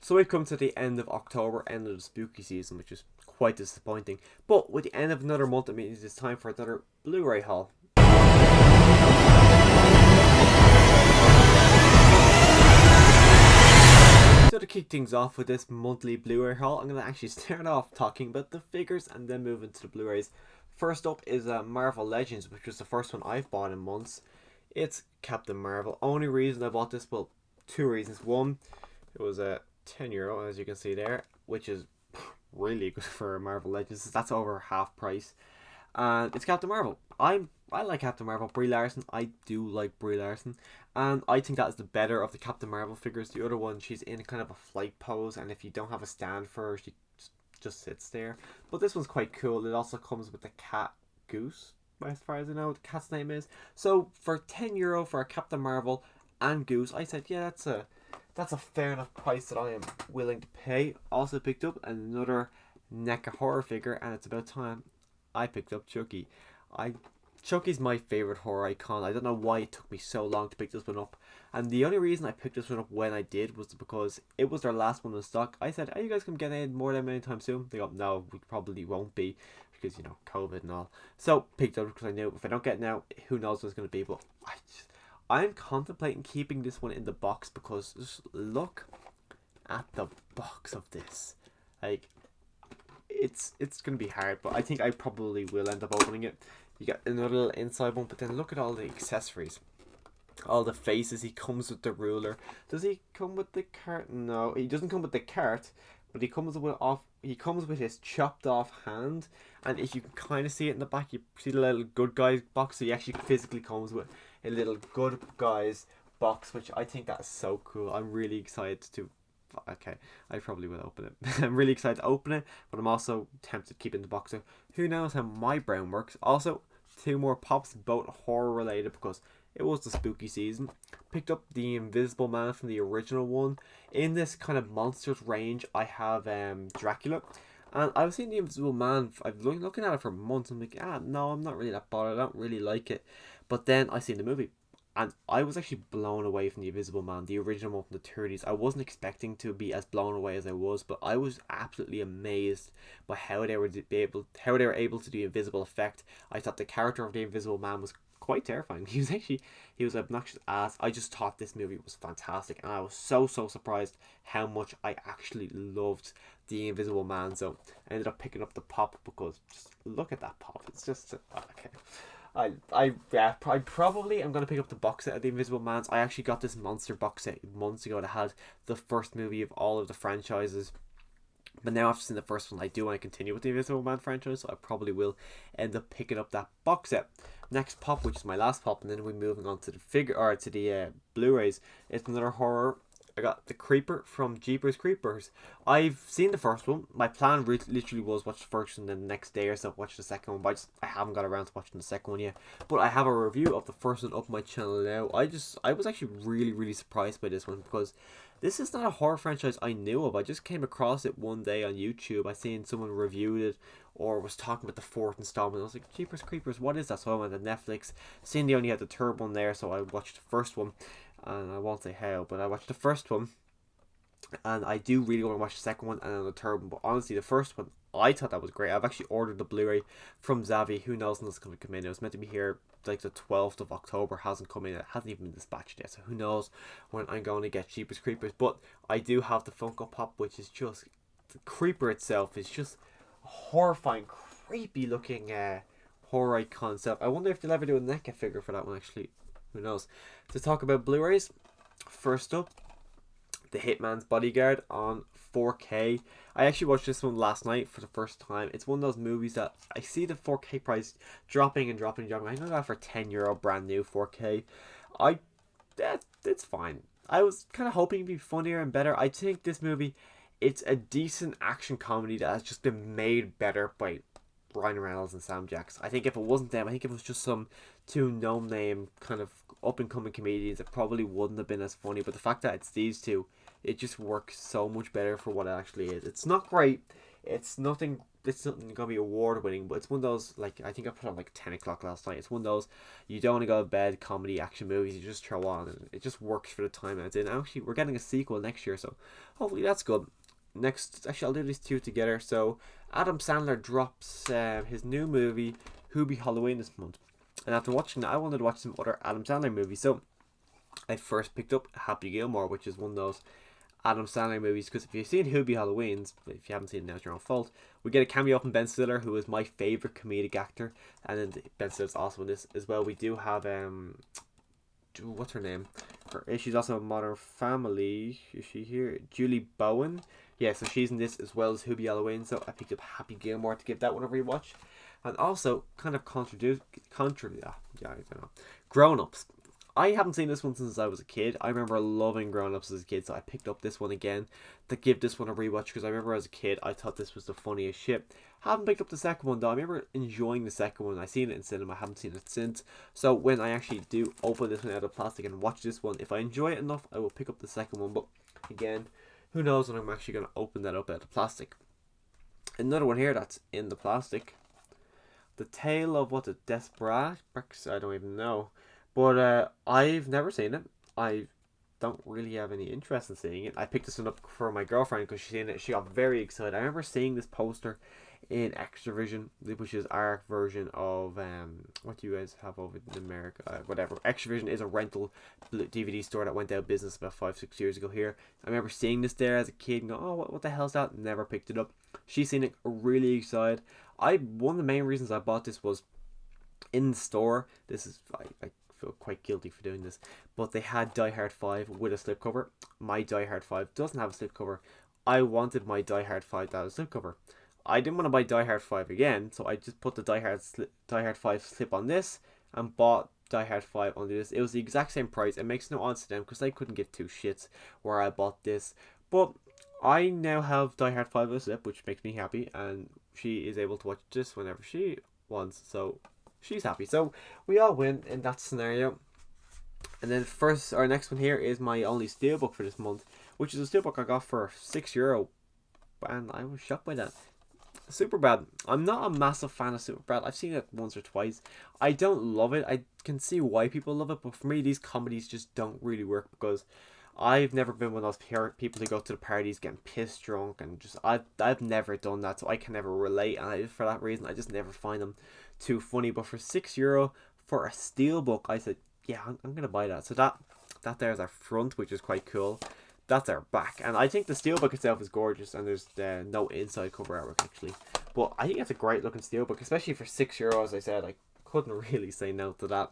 So we've come to the end of October, end of the spooky season, which is quite disappointing. But with the end of another month, it means it's time for another Blu-ray haul. So to kick things off with this monthly Blu-ray haul, I'm going to actually start off talking about the figures and then move into the Blu-rays. First up is Marvel Legends, which was the first one I've bought in months. It's Captain Marvel. Only reason I bought this, well, two reasons. One, it was €10, as you can see there, which is really good for Marvel Legends. That's over half price. And it's Captain Marvel. I like Captain Marvel. Brie Larson, I do like Brie Larson. And I think that is the better of the Captain Marvel figures. The other one, she's in kind of a flight pose, and if you don't have a stand for her, she just sits there. But this one's quite cool. It also comes with the cat Goose, as far as I know what the cat's name is. So for €10 for a Captain Marvel and Goose, I said, yeah, that's a fair enough price that I am willing to pay. Also picked up another NECA horror figure, and it's about time I picked up Chucky. Chucky's my favourite horror icon. I don't know why it took me so long to pick this one up. And the only reason I picked this one up when I did was because it was their last one in stock. I said, are you guys going to get it more than anytime soon? They go, no, we probably won't be. Because, you know, COVID and all. So, picked it up because I knew if I don't get it now, who knows what it's going to be. But I'm contemplating keeping this one in the box because just look at the box of this. Like, it's going to be hard, but I think I probably will end up opening it. You got another little inside one, but then look at all the accessories. All the faces. He comes with the ruler. Does he come with the cart? No, he doesn't come with the cart, but he comes with his chopped off hand. And if you can kind of see it in the back, you see the little good guys box. So he actually physically comes with a little good guys box, which I think that's so cool. I'm really excited to. Okay, I probably will open it. I'm really excited to open it, but I'm also tempted to keep it in the box. So who knows how my brain works. Also, two more pops, both horror related because it was the spooky season. Picked up the Invisible Man from the original one. In this kind of monsters range, I have Dracula. And I've seen the Invisible Man. I've been looking at it for months. I'm like, no, I'm not really that bothered. I don't really like it. But then I seen the movie. And I was actually blown away from the Invisible Man, the original one from the 30s. I wasn't expecting to be as blown away as I was, but I was absolutely amazed by how they were able to do the invisible effect. I thought the character of the Invisible Man was quite terrifying. He was obnoxious as. I just thought this movie was fantastic, and I was so surprised how much I actually loved the Invisible Man. So I ended up picking up the pop because just look at that pop. It's just okay. I probably am going to pick up the box set of the Invisible Mans. I actually got this monster box set months ago that had the first movie of all of the franchises. But now after seeing the first one, I do want to continue with the Invisible Man franchise, so I probably will end up picking up that box set. Next pop, which is my last pop, and then we're moving on to the Blu-rays. It's another horror. I got the Creeper from Jeepers Creepers. I've seen the first one. My plan literally was watch the first one, then the next day or so watch the second one. But I haven't got around to watching the second one yet. But I have a review of the first one up my channel now. I was actually really surprised by this one because this is not a horror franchise I knew of. I just came across it one day on YouTube. I seen someone reviewed it or was talking about the fourth installment. I was like, Jeepers Creepers, what is that? So I went to Netflix. Seen they only had the third one there, so I watched the first one. And I won't say how, but I watched the first one, and I do really want to watch the second one and then the third one. But honestly, the first one, I thought that was great. I've actually ordered the Blu-ray from Zavi. Who knows when it's going to come in? It was meant to be here like the 12th of October. Hasn't come in. It hasn't even been dispatched yet. So who knows when I'm going to get Jeepers Creepers. But I do have the Funko Pop, which is just the Creeper itself is just a horrifying, creepy looking horror icon itself. I wonder if they'll ever do a NECA figure for that one actually. Who knows? To talk about Blu-rays, first up, The Hitman's Bodyguard on 4K. I actually watched this one last night for the first time. It's one of those movies that I see the 4K price dropping. I got that for €10 brand new 4K. It's fine. I was kind of hoping it'd be funnier and better. I think this movie, it's a decent action comedy that has just been made better by Ryan Reynolds and Sam Jackson. I think if it wasn't them, I think if it was just some two no-name kind of up-and-coming comedians, it probably wouldn't have been as funny. But the fact that it's these two, it just works so much better for what it actually is. It's not great. It's nothing. It's not gonna be award winning, but it's one of those, like, I think I put on like 10 o'clock last night. It's one of those you don't want to go to bed comedy action movies. You just throw on and it just works for the time it's in. Actually, we're getting a sequel next year, so hopefully that's good. Next, actually, I'll do these two together. So Adam Sandler drops his new movie Hubie Halloween this month, and after watching that, I wanted to watch some other Adam Sandler movies. So I first picked up Happy Gilmore, which is one of those Adam Sandler movies, because if you've seen Hubie Halloween's, if you haven't seen it now, it's your own fault. We get a cameo from Ben Stiller, who is my favourite comedic actor, and then Ben Stiller's also in this as well. We do have what's her name? She's also in Modern Family. Is she here? Julie Bowen. Yeah, so she's in this as well as Hubie Halloween. So I picked up Happy Gilmore to give that one a rewatch, and also kind of I don't know. Grown Ups. I haven't seen this one since I was a kid. I remember loving Grown Ups as a kid, so I picked up this one again to give this one a rewatch, because I remember as a kid I thought this was the funniest shit. Haven't picked up the second one though. I remember enjoying the second one. I seen it in cinema. I haven't seen it since. So when I actually do open this one out of plastic and watch this one, if I enjoy it enough, I will pick up the second one. But again, who knows when I'm actually going to open that up out of plastic. Another one here that's in the plastic. The Tale of what, the Desperate? I don't even know. But I've never seen it. I don't really have any interest in seeing it. I picked this one up for my girlfriend because she's seen it. She got very excited. I remember seeing this poster in Extravision, which is our version of what do you guys have over in America? Whatever. Extravision is a rental DVD store that went out of business about 5-6 years ago here. I remember seeing this there as a kid and going, oh, what the hell's that? Never picked it up. She's seen it, really excited. One of the main reasons I bought this was in the store. This is I feel quite guilty for doing this, but they had Die Hard 5 with a slipcover. My Die Hard 5 doesn't have a slipcover. I wanted my Die Hard 5 to have a slipcover. I didn't want to buy Die Hard 5 again, so I just put the Die Hard 5 slip on this and bought Die Hard 5 on this. It was the exact same price. It makes no odds to them because they couldn't give two shits where I bought this. But I now have Die Hard 5 with a slip, which makes me happy, and she is able to watch this whenever she wants, so she's happy. So we all win in that scenario. And then our next one here is my only steelbook for this month, which is a steelbook I got for €6, and I was shocked by that. Superbad. I'm not a massive fan of Superbad. I've seen it once or twice. I don't love it. I can see why people love it, but for me, these comedies just don't really work, because I've never been one of those people who go to the parties getting pissed drunk, and just I've never done that, so I can never relate, and for that reason I just never find them too funny. But for €6 for a steelbook, I said, yeah, I'm gonna buy that. So that there's our front, which is quite cool. That's our back, and I think the steelbook itself is gorgeous, and there's no inside cover artwork actually, but I think it's a great looking steelbook, especially for €6. As I said, I couldn't really say no to that.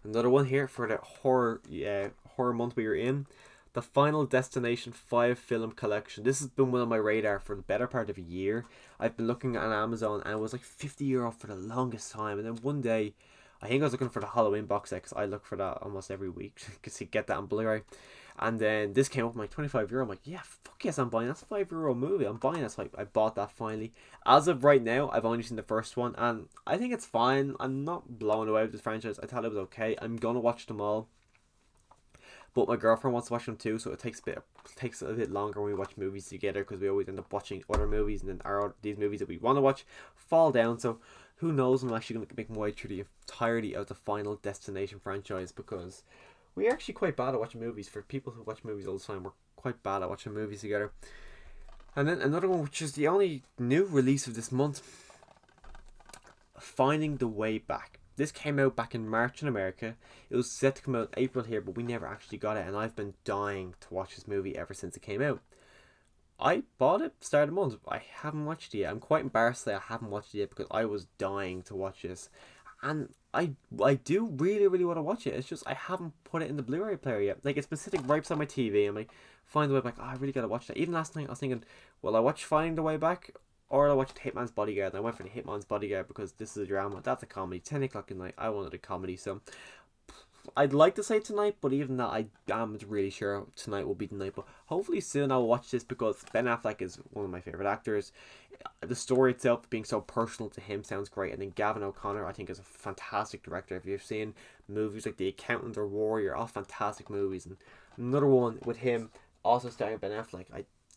Another one here for the horror month we were in, the Final Destination 5 film collection. This has been one on my radar for the better part of a year. I've been looking at Amazon, and it was like €50 for the longest time, and then one day I think I was looking for the Halloween box set, because I look for that almost every week because you get that on Blu-ray. And then this came up, I'm like, €25. I'm like, yeah, fuck yes, I'm buying. That's a €5 movie. I'm buying that. So I bought that finally. As of right now, I've only seen the first one, and I think it's fine. I'm not blown away with this franchise. I thought it was okay. I'm gonna watch them all, but my girlfriend wants to watch them too, so it takes a bit longer when we watch movies together, because we always end up watching other movies, and then these movies that we want to watch fall down. So who knows when I'm actually going to make my way through the entirety of the Final Destination franchise, because we're actually quite bad at watching movies. For people who watch movies all the time, we're quite bad at watching movies together. And then another one, which is the only new release of this month, Finding the Way Back. This came out back in March in America. It was set to come out in April here, but we never actually got it, and I've been dying to watch this movie ever since it came out. I bought it start of the month. I haven't watched it yet. I'm quite embarrassed that I haven't watched it yet, because I was dying to watch this, and I do really, really want to watch it. It's just I haven't put it in the Blu-ray player yet. Like, it's been sitting right beside my TV, and I find the way back. Oh, I really gotta watch that. Even last night I was thinking, well, I watch Finding the Way Back, or I watched Hitman's Bodyguard, and I went for the Hitman's Bodyguard because this is a drama. That's a comedy. 10 o'clock at night. I wanted a comedy, so I'd like to say tonight, but even that, I am really sure tonight will be the night. But hopefully soon I'll watch this, because Ben Affleck is one of my favourite actors. The story itself being so personal to him sounds great. And then Gavin O'Connor, I think, is a fantastic director. If you've seen movies like The Accountant or Warrior, all fantastic movies. And another one with him, also starring Ben Affleck.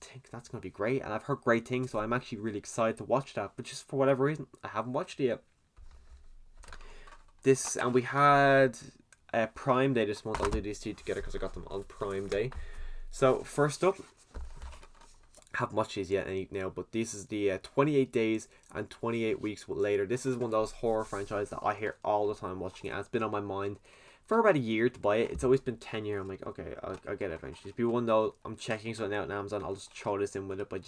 think that's going to be great, and I've heard great things, so I'm actually really excited to watch that. But just for whatever reason, I haven't watched it yet. And we had Prime Day this month. I'll do these two together because I got them on Prime Day. So first up, I haven't watched these yet now, but this is the 28 Days and 28 Weeks Later. This is one of those horror franchises that I hear all the time watching it, and it's been on my mind for about a year to buy it. It's always been 10 years. I'm like, okay, I'll get it eventually. If you want to know, I'm checking something out on Amazon, I'll just throw this in with it, but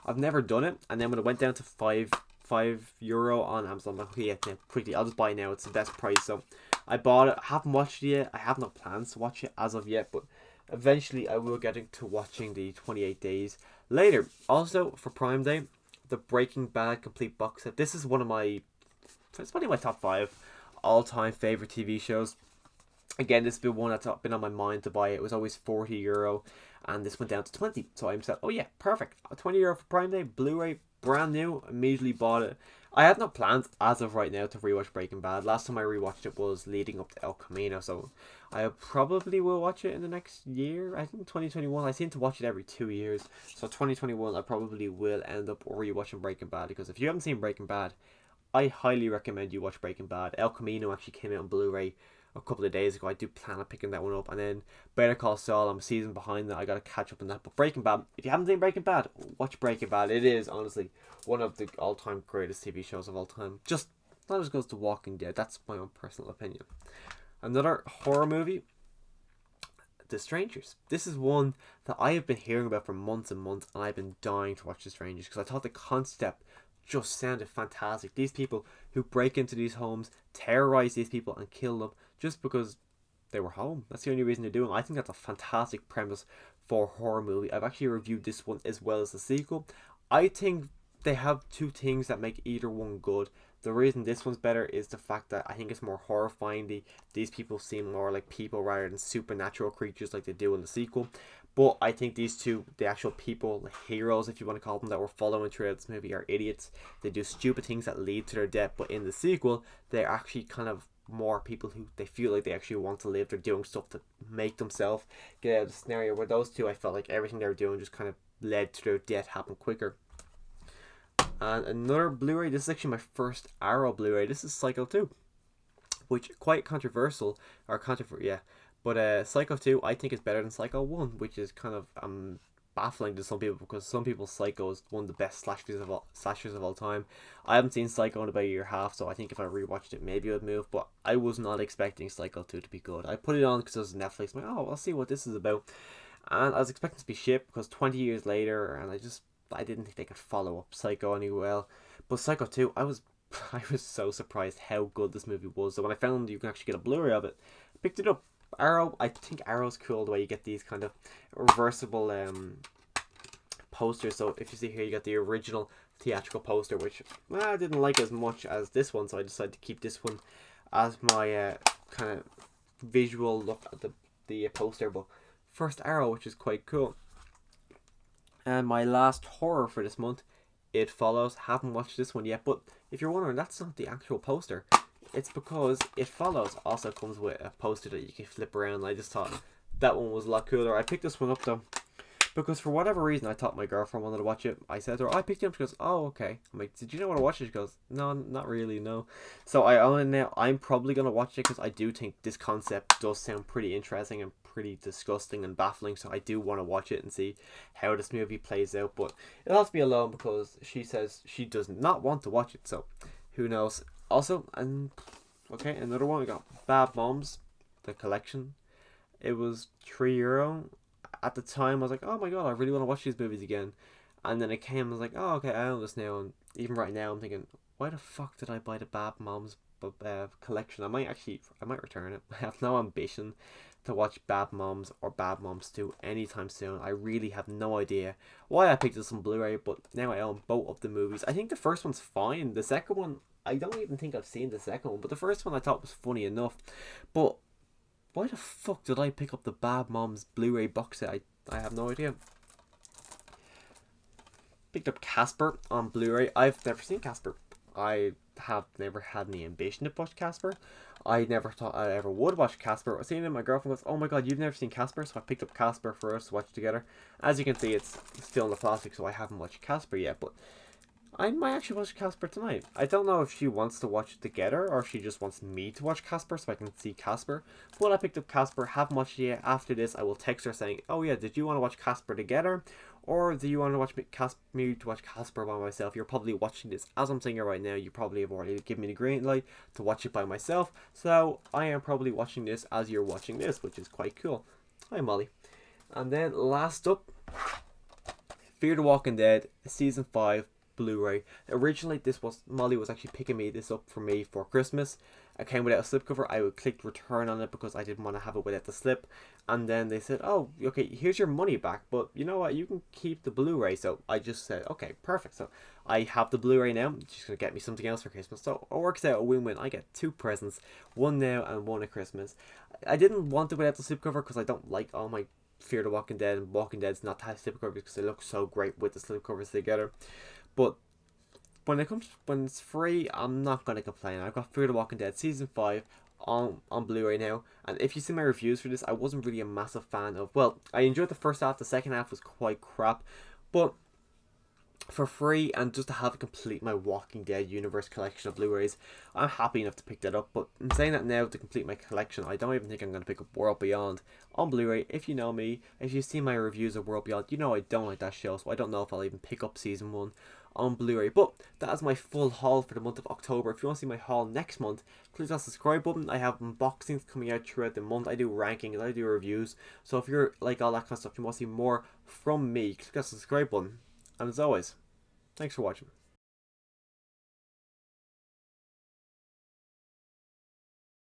I've never done it. And then when it went down to €5 on Amazon, I'm like, okay, yeah, quickly, I'll just buy it now. It's the best price. So I bought it. I haven't watched it yet. I have no plans to watch it as of yet, but eventually I will get into watching the 28 Days Later. Also, for Prime Day, the Breaking Bad complete box set. This is it's probably my top 5 all-time favorite TV shows. Again, this has been one that's been on my mind to buy. It was always €40, and this went down to 20. So I said, oh yeah, perfect. €20 for Prime Day, Blu-ray, brand new. Immediately bought it. I have no plans as of right now to rewatch Breaking Bad. Last time I rewatched it was leading up to El Camino, so I probably will watch it in the next year. I think 2021. I seem to watch it every 2 years, so 2021 I probably will end up rewatching Breaking Bad, because if you haven't seen Breaking Bad, I highly recommend you watch Breaking Bad. El Camino actually came out on Blu-ray a couple of days ago. I do plan on picking that one up, and then Better Call Saul, I'm a season behind that. I gotta catch up on that. But Breaking Bad, if you haven't seen Breaking Bad, watch Breaking Bad. It is honestly one of the all-time greatest TV shows of all time. Just not as good as The Walking Dead. That's my own personal opinion. Another horror movie, The Strangers. This is one that I have been hearing about for months and months, and I've been dying to watch The Strangers because I thought the concept just sounded fantastic. These people who break into these homes, terrorize these people and kill them just because they were home. That's the only reason they're doing it. I think that's a fantastic premise for a horror movie. I've actually reviewed this one as well as the sequel. I think they have two things that make either one good. The reason this one's better is the fact that I think it's more horrifying. These people seem more like people rather than supernatural creatures like they do in the sequel. But I think these two, the actual people, the heroes, if you want to call them, that we're following throughout this movie are idiots. They do stupid things that lead to their death. But in the sequel, they're actually kind of more people who they feel like they actually want to live. They're doing stuff to make themselves get out of the scenario. Where those two, I felt like everything they were doing just kind of led to their death happen quicker. And another Blu-ray, this is actually my first Arrow Blu-ray. This is Psycho 2, which quite controversial, yeah. But Psycho 2 I think is better than Psycho 1, which is kind of baffling to some people because some people Psycho is one of the best slashers of all time. I haven't seen Psycho in about a year and a half, so I think if I rewatched it maybe it would move, but I was not expecting Psycho 2 to be good. I put it on because it was Netflix. I'm like, oh, I'll see what this is about. And I was expecting it to be shit because 20 years later, and I didn't think they could follow up Psycho any well. But Psycho 2, I was so surprised how good this movie was. So when I found you can actually get a Blu-ray of it, I picked it up. Arrow, I think Arrow's cool the way you get these kind of reversible posters. So if you see here, you got the original theatrical poster, which I didn't like as much as this one, so I decided to keep this one as my kind of visual look at the poster. But first Arrow, which is quite cool. And my last horror for this month, It Follows. Haven't watched this one yet, but if you're wondering, that's not the actual poster. It's because It Follows also comes with a poster that you can flip around. I just thought that one was a lot cooler. I picked this one up though because for whatever reason I thought my girlfriend wanted to watch it. I said to her, I picked it up. She goes, oh, okay. I'm like, did you not want to watch it? She goes, no, not really, no. So I own it now. I'm probably going to watch it because I do think this concept does sound pretty interesting and pretty disgusting and baffling. So I do want to watch it and see how this movie plays out. But it'll have to be alone because she says she does not want to watch it. So who knows? Also, and okay, another one. We got Bad Moms, the collection. It was €3. At the time, I was like, oh my god, I really want to watch these movies again. And then it came, I was like, oh, okay, I own this now. And even right now, I'm thinking, why the fuck did I buy the Bad Moms collection? I might return it. I have no ambition to watch Bad Moms or Bad Moms 2 anytime soon. I really have no idea why I picked this on Blu-ray, but now I own both of the movies. I think the first one's fine. The second one, I don't even think I've seen the second one, but the first one I thought was funny enough. But why the fuck did I pick up the Bad Moms Blu-ray box set? I have no idea. Picked up Casper on Blu-ray. I've never seen Casper. I have never had any ambition to watch Casper. I never thought I ever would watch Casper. I was seeing it, my girlfriend goes, "Oh my god, you've never seen Casper?" So I picked up Casper for us to watch together. As you can see, it's still in the plastic, so I haven't watched Casper yet, but I might actually watch Casper tonight. I don't know if she wants to watch it together or if she just wants me to watch Casper so I can see Casper. But I picked up Casper, haven't watched it yet. After this, I will text her saying, "Oh yeah, did you want to watch Casper together? Or do you want to watch me to watch Casper by myself?" You're probably watching this as I'm saying it right now. You probably have already given me the green light to watch it by myself. So I am probably watching this as you're watching this, which is quite cool. Hi Molly. And then last up, Fear the Walking Dead Season 5 Blu-ray. Originally, Molly was actually picking this up for me for Christmas. It came without a slipcover. I would click return on it because I didn't want to have it without the slip. And then they said, "Oh, okay, here's your money back, but you know what? You can keep the Blu-ray." So I just said, "Okay, perfect." So I have the Blu-ray now. She's gonna get me something else for Christmas. So it works out a win-win. I get 2 presents, one now and one at Christmas. I didn't want it without the slipcover because I don't like all my Fear the Walking Dead and Walking Dead's not to have slipcovers because they look so great with the slipcovers together. But when it's free, I'm not gonna complain. I've got Fear the Walking Dead Season 5 on Blu-ray now, and if you see my reviews for this, I wasn't really a massive fan of. Well, I enjoyed the first half. The second half was quite crap, but for free and just to have it complete my Walking Dead universe collection of Blu-rays, I'm happy enough to pick that up. But I'm saying that now to complete my collection, I don't even think I'm going to pick up World Beyond on Blu-ray. If you know me, if you've seen my reviews of World Beyond, you know I don't like that show, so I don't know if I'll even pick up Season 1 on Blu-ray. But that is my full haul for the month of October. If you want to see my haul next month, click that subscribe button. I have unboxings coming out throughout the month. I do rankings, I do reviews. So if you're like all that kind of stuff, you want to see more from me, click that subscribe button. And as always, thanks for watching.